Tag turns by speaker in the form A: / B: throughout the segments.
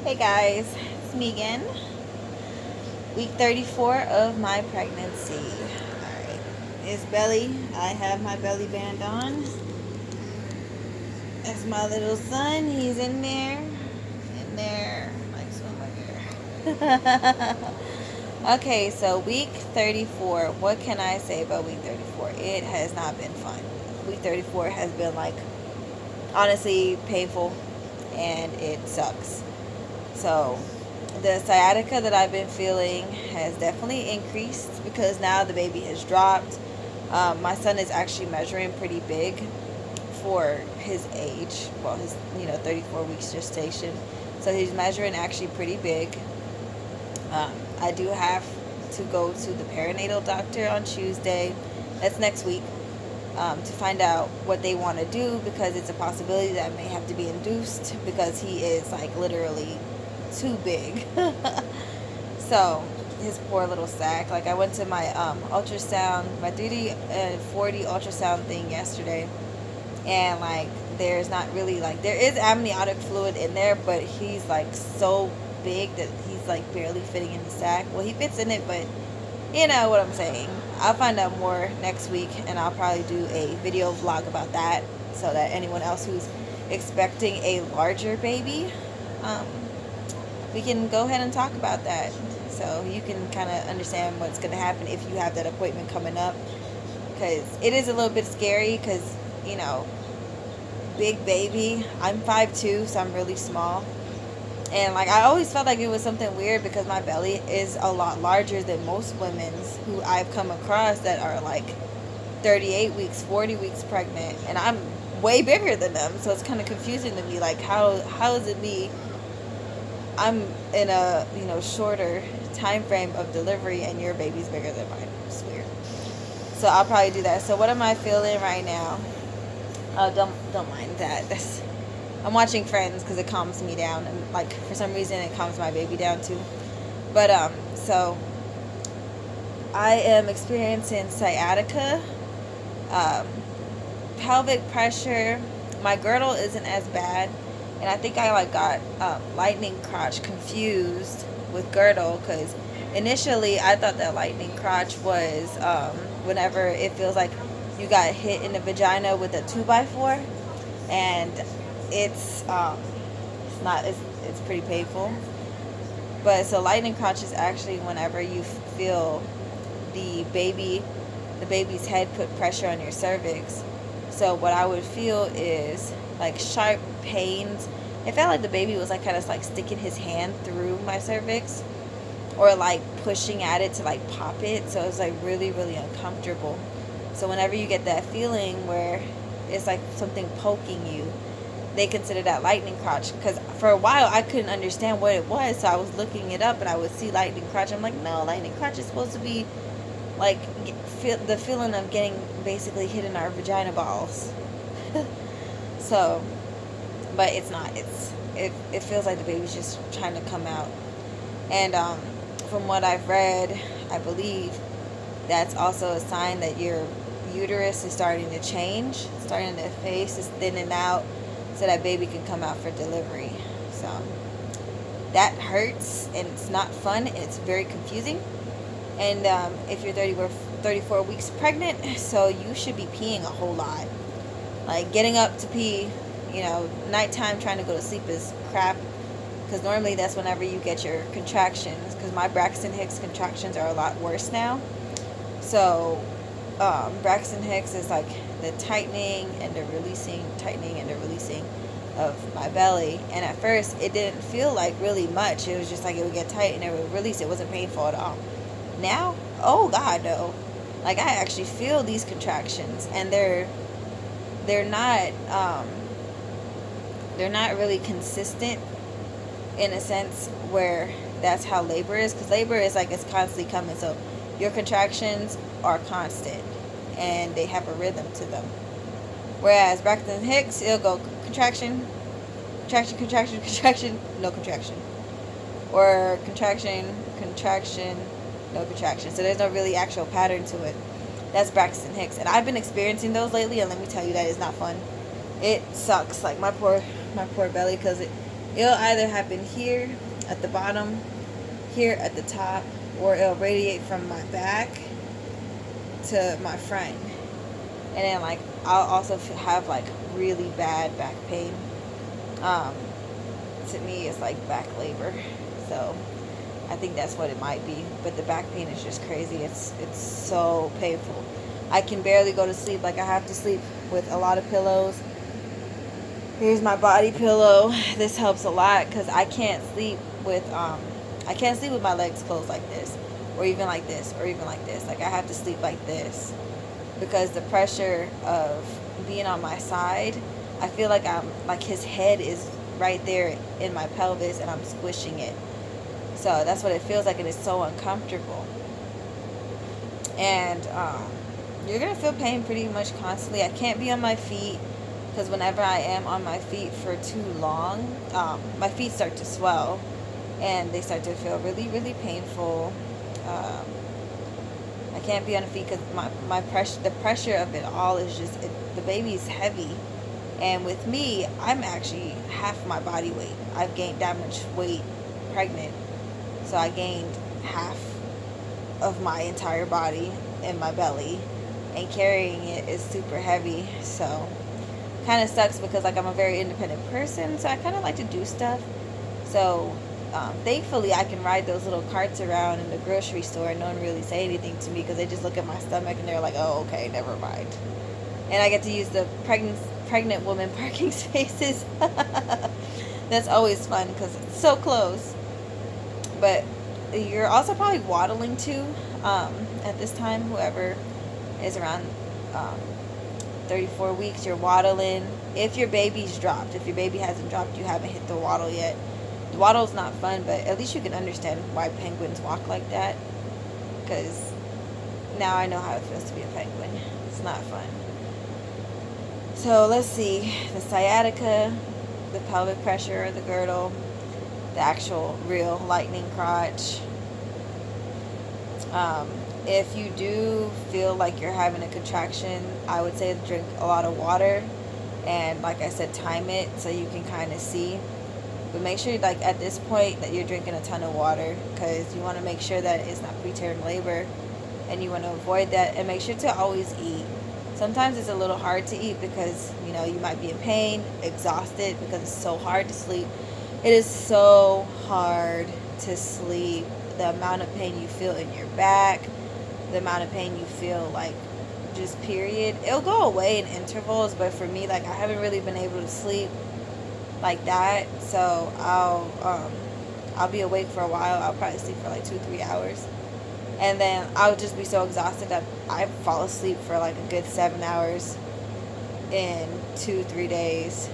A: Hey guys, it's me again. Week 34 of my pregnancy. Alright, it's belly. I have my belly band on. That's my little son. He's in there. Like so my hair. Okay, so week 34. What can I say about week 34? It has not been fun. Week 34 has been like honestly painful and it sucks. So the sciatica that I've been feeling has definitely increased because now the baby has dropped. My son is actually measuring pretty big for his age. Well, his 34 weeks gestation, so he's measuring actually pretty big. I do have to go to the perinatal doctor on Tuesday. That's next week. To find out what they want to do because it's a possibility that I may have to be induced because he is like literally too big. So his poor little sack. Like I went to my ultrasound, my 3D and 4D ultrasound thing yesterday, and like there's not really like there is amniotic fluid in there, but he's like so big that he's like barely fitting in the sack. Well, he fits in it, but you know what I'm saying. I'll find out more next week, and I'll probably do a video vlog about that so that anyone else who's expecting a larger baby, we can go ahead and talk about that so you can kind of understand what's going to happen if you have that appointment coming up, because it is a little bit scary because, you know, big baby. I'm 5'2", so I'm really small. And like I always felt like it was something weird because my belly is a lot larger than most women's who I've come across that are like 38 weeks, 40 weeks pregnant, and I'm way bigger than them. So it's kind of confusing to me, like how is it me? I'm in a shorter time frame of delivery, and your baby's bigger than mine. It's weird. So I'll probably do that. So what am I feeling right now? Oh, don't mind that. I'm watching Friends because it calms me down, and like for some reason it calms my baby down too. But so I am experiencing sciatica, pelvic pressure. My girdle isn't as bad, and I think I like got lightning crotch confused with girdle because initially I thought that lightning crotch was whenever it feels like you got hit in the vagina with a 2x4, and it's pretty painful. But so lightning crotch is actually whenever you feel the baby's head put pressure on your cervix. So what I would feel is like sharp pains. It felt like the baby was like kind of like sticking his hand through my cervix or like pushing at it to like pop it. So it was like really, really uncomfortable. So whenever you get that feeling where it's like something poking you, they consider that lightning crotch. Because for a while I couldn't understand what it was, so I was looking it up and I would see lightning crotch. I'm like, no, lightning crotch is supposed to be like the feeling of getting basically hit in our vagina balls. So, but it's not. It feels like the baby's just trying to come out. And from what I've read, I believe that's also a sign that your uterus is starting to change, starting to face is thinning out, so that baby can come out for delivery. So that hurts and it's not fun and it's very confusing. And if you're 34 weeks pregnant, so you should be peeing a whole lot. Like getting up to pee, nighttime trying to go to sleep is crap, because normally that's whenever you get your contractions, because my Braxton Hicks contractions are a lot worse now. So Braxton Hicks is like the tightening and the releasing of my belly. And at first it didn't feel like really much. It was just like it would get tight and it would release. It wasn't painful at all. Now, oh god, no. Like I actually feel these contractions, and they're not really consistent in a sense where that's how labor is, because labor is like it's constantly coming. So your contractions are constant and they have a rhythm to them. Whereas Braxton Hicks, it'll go contraction, contraction, contraction, contraction, no contraction. Or contraction, contraction, no contraction. So there's no really actual pattern to it. That's Braxton Hicks. And I've been experiencing those lately, and let me tell you, that is not fun. It sucks. Like my poor belly, because It'll either happen here at the bottom, here at the top, or it'll radiate from my back to my front. And then like I'll also have like really bad back pain. Um, to me, it's like back labor. So I think that's what it might be. But the back pain is just crazy. It's so painful. I can barely go to sleep. Like I have to sleep with a lot of pillows. Here's my body pillow. This helps a lot because I can't sleep with my legs closed like this, or even like this, or even like this. Like I have to sleep like this because the pressure of being on my side, I feel like I'm like his head is right there in my pelvis and I'm squishing it. So that's what it feels like, and it's so uncomfortable. And you're gonna feel pain pretty much constantly. I can't be on my feet because whenever I am on my feet for too long, my feet start to swell and they start to feel really, really painful. I can't be on the feet because my pressure, the pressure of it all is just, the baby's heavy. And with me, I'm actually half my body weight. I've gained that much weight pregnant. So I gained half of my entire body in my belly. And carrying it is super heavy. So kind of sucks because like I'm a very independent person. So I kind of like to do stuff. So thankfully I can ride those little carts around in the grocery store and no one really say anything to me because they just look at my stomach and they're like, oh, okay, never mind. And I get to use the pregnant woman parking spaces. That's always fun because it's so close. But you're also probably waddling too at this time. Whoever is around 34 weeks, you're waddling. If your baby's dropped, if your baby hasn't dropped, you haven't hit the waddle yet. The waddle's not fun, but at least you can understand why penguins walk like that. Because now I know how it feels to be a penguin. It's not fun. So let's see, the sciatica, the pelvic pressure, the girdle, the actual real lightning crotch. If you do feel like you're having a contraction, I would say drink a lot of water. And like I said, time it so you can kind of see. But make sure like at this point that you're drinking a ton of water because you want to make sure that it's not preterm labor. And you want to avoid that. And make sure to always eat. Sometimes it's a little hard to eat because, you know, you might be in pain, exhausted because it's so hard to sleep. It is so hard to sleep. The amount of pain you feel in your back, the amount of pain you feel like just period. It'll go away in intervals, but for me, like I haven't really been able to sleep like that. So I'll be awake for a while. I'll probably sleep for like 2-3 hours. And then I'll just be so exhausted that I fall asleep for like a good 7 hours in 2-3 days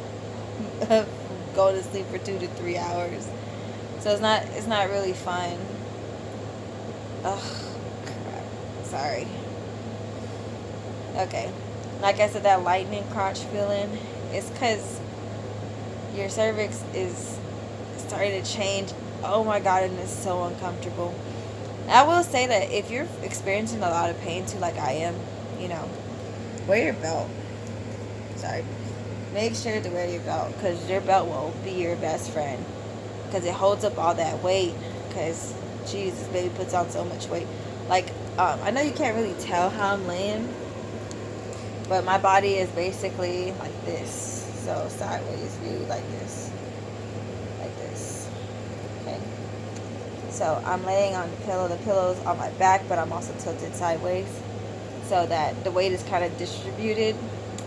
A: of going to sleep for 2 to 3 hours. So it's not really fun. Ugh, crap. Sorry. Okay. Like I said, that lightning crotch feeling is because your cervix is starting to change. Oh my God, and it's so uncomfortable. I will say that if you're experiencing a lot of pain too, like I am, you know, wear your belt. Sorry. Make sure to wear your belt because your belt will be your best friend because it holds up all that weight because, Jesus, baby puts on so much weight. Like, I know you can't really tell how I'm laying, but my body is basically like this. So sideways view like this. Like this. Okay. So I'm laying on the pillow. The pillow's on my back, but I'm also tilted sideways so that the weight is kind of distributed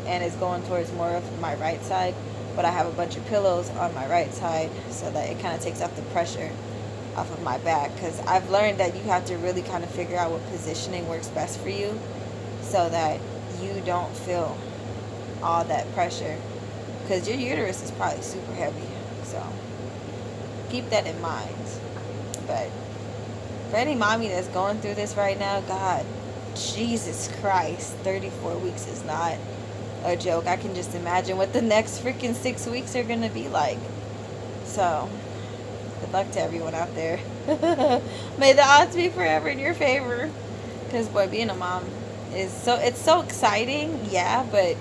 A: and is going towards more of my right side. But I have a bunch of pillows on my right side so that it kind of takes off the pressure off of my back. Because I've learned that you have to really kind of figure out what positioning works best for you so that you don't feel all that pressure. Because your uterus is probably super heavy. So keep that in mind. But for any mommy that's going through this right now, God, Jesus Christ, 34 weeks is not a joke. I can just imagine what the next freaking 6 weeks are going to be like. So, good luck to everyone out there. May the odds be forever in your favor. Because, boy, being a mom is it's so exciting, yeah, but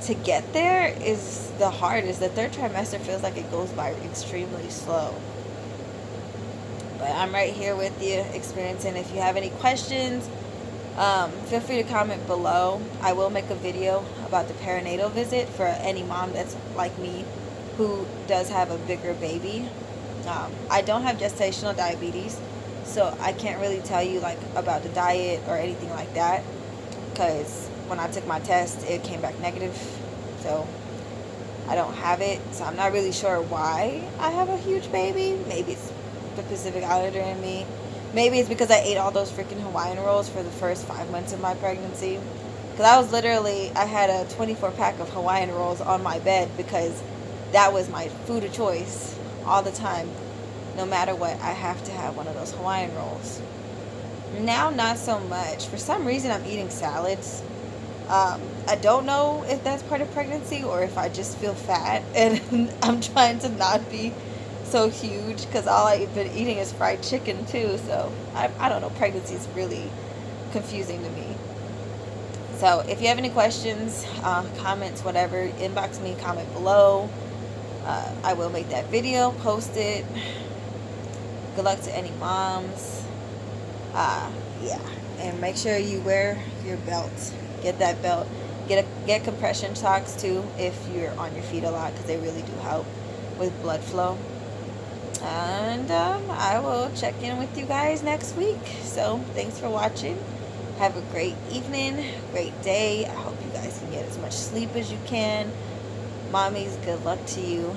A: to get there is the hardest. The third trimester feels like it goes by extremely slow. But I'm right here with you, experiencing. If you have any questions, feel free to comment below. I will make a video about the perinatal visit for any mom that's like me who does have a bigger baby. I don't have gestational diabetes, so I can't really tell you like about the diet or anything like that, because when I took my test it came back negative, so I don't have it. So I'm not really sure why I have a huge baby. Maybe it's the Pacific Islander in me. Maybe it's because I ate all those freaking Hawaiian rolls for the first 5 months of my pregnancy. Because I had a 24 pack of Hawaiian rolls on my bed because that was my food of choice all the time. No matter what, I have to have one of those Hawaiian rolls. Now, not so much. For some reason, I'm eating salads. I don't know if that's part of pregnancy or if I just feel fat and I'm trying to not be so huge, because all I've been eating is fried chicken too. So I don't know, pregnancy is really confusing to me. So if you have any questions, comments, whatever, inbox me, comment below. I will make that video, post it. Good luck to any moms. Yeah, and make sure you wear your belt. Get that belt. Get compression socks too if you're on your feet a lot, because they really do help with blood flow. And I will check in with you guys next week. So thanks for watching. Have a great evening, great day. I hope you guys can get as much sleep as you can. Mommies, good luck to you.